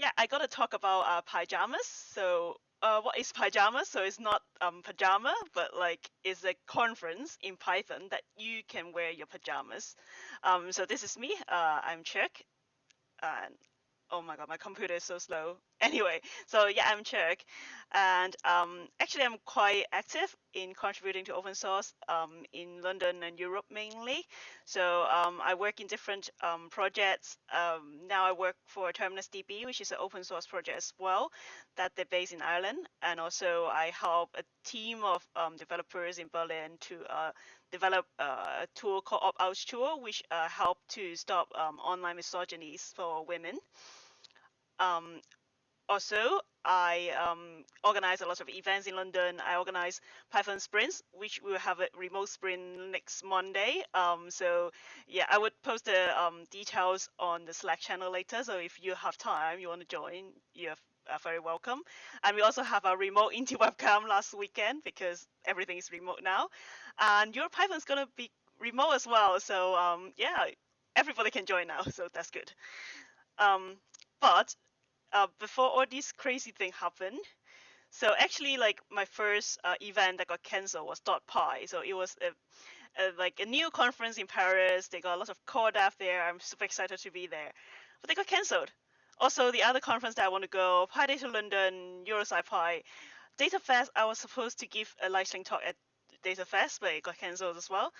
yeah, I gotta talk about pyjamas. So, what is pyjamas? So it's not pajama, but like it's a conference in Python that you can wear your pajamas. So this is me. I'm Chuck, and oh my god, my computer is so slow. Anyway, so yeah, I'm Chuck, and actually I'm quite active in contributing to open source in London and Europe mainly. So I work in different projects. Now I work for Terminus DB, which is an open source project as well, that they're based in Ireland, and also I help a team of developers in Berlin to develop a tool called Opt-out tool, which help to stop online misogynies for women. Um, Also, I organize a lot of events in London. I organize Python sprints, which will have a remote sprint next Monday. So yeah, I would post the details on the Slack channel later. So if you have time, you want to join, you're very welcome. And we also have a remote Inti webcam last weekend because everything is remote now. And your Python is gonna be remote as well. So yeah, everybody can join now. So that's good. Um, but before all this crazy thing happened, so actually like my first event that got canceled was .py. So it was like a new conference in Paris. They got a lot of core dev there. I'm super excited to be there, but they got canceled. Also, the other conference that I want to go, PyData London, EurosciPy, DataFest, I was supposed to give a lightning talk at DataFest, but it got cancelled as well.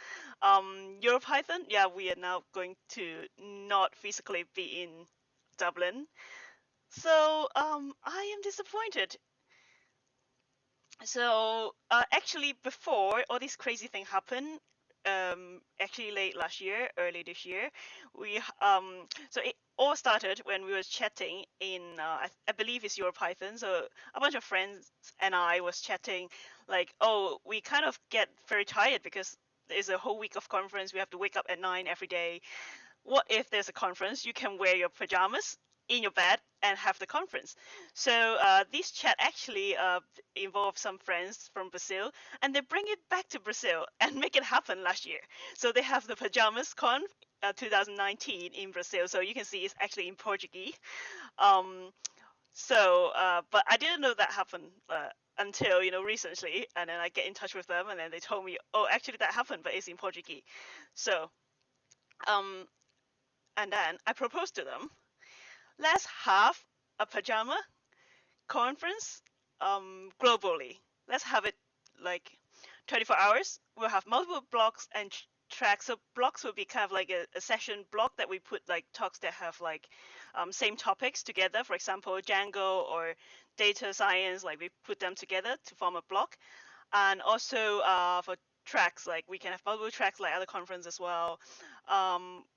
EuroPython, yeah, we are now going to not physically be in Dublin. So I am disappointed. So actually, before all this crazy thing happened, actually late last year, early this year, we so it all started when we were chatting in I believe it's your Python. So a bunch of friends and I was chatting, like, oh, we kind of get very tired because there's a whole week of conference. We have to wake up at 9 every day. What if there's a conference? You can wear your pajamas in your bed and have the conference. So this chat actually involved some friends from Brazil, and they bring it back to Brazil and make it happen last year. So they have the Pyjamas Conf 2019 in Brazil. So you can see it's actually in Portuguese. Um, but I didn't know that happened until recently, and then I get in touch with them, and then they told me, oh, actually that happened, but it's in Portuguese. So um, and then I proposed to them, let's have a pajama conference globally. Let's have it like 24 hours. We'll have multiple blocks and tracks. So blocks will be kind of like a session block that we put like talks that have like same topics together. For example, Django or data science, like we put them together to form a block. And also for tracks, like we can have multiple tracks like other conference as well.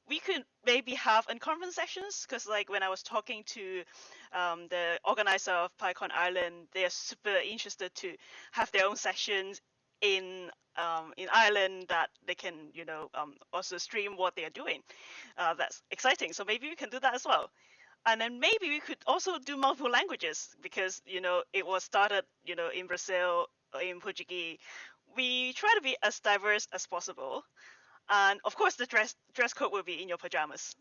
We could maybe have in conference sessions, because like when I was talking to the organizer of PyCon Ireland, they're super interested to have their own sessions in Ireland that they can also stream what they are doing. That's exciting. So maybe we can do that as well. And then maybe we could also do multiple languages because it was started in Brazil, in Portuguese. We try to be as diverse as possible, and of course the dress code will be in your pajamas.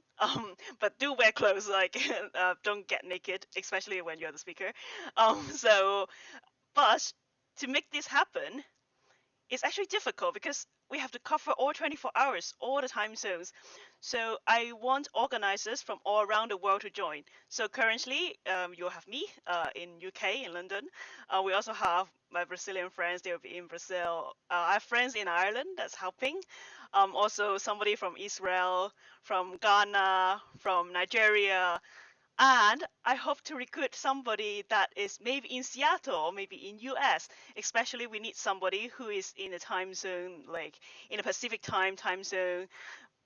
But do wear clothes, like don't get naked, especially when you're the speaker. So, but to make this happen, it's actually difficult because we have to cover all 24 hours, all the time zones. So I want organizers from all around the world to join. So currently, you have me in UK, in London. We also have my Brazilian friends. They will be in Brazil. I have friends in Ireland that's helping. Also somebody from Israel, from Ghana, from Nigeria. And I hope to recruit somebody that is maybe in Seattle or maybe in US. Especially we need somebody who is in a time zone, like in a Pacific time zone,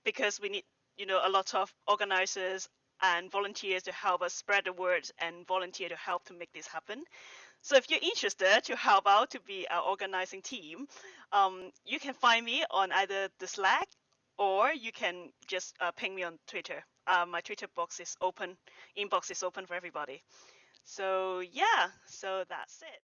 because we need, a lot of organizers and volunteers to help us spread the word and volunteer to help to make this happen. So if you're interested to help out to be our organizing team, you can find me on either the Slack or you can just ping me on Twitter. My Twitter inbox is open for everybody. So yeah, so that's it.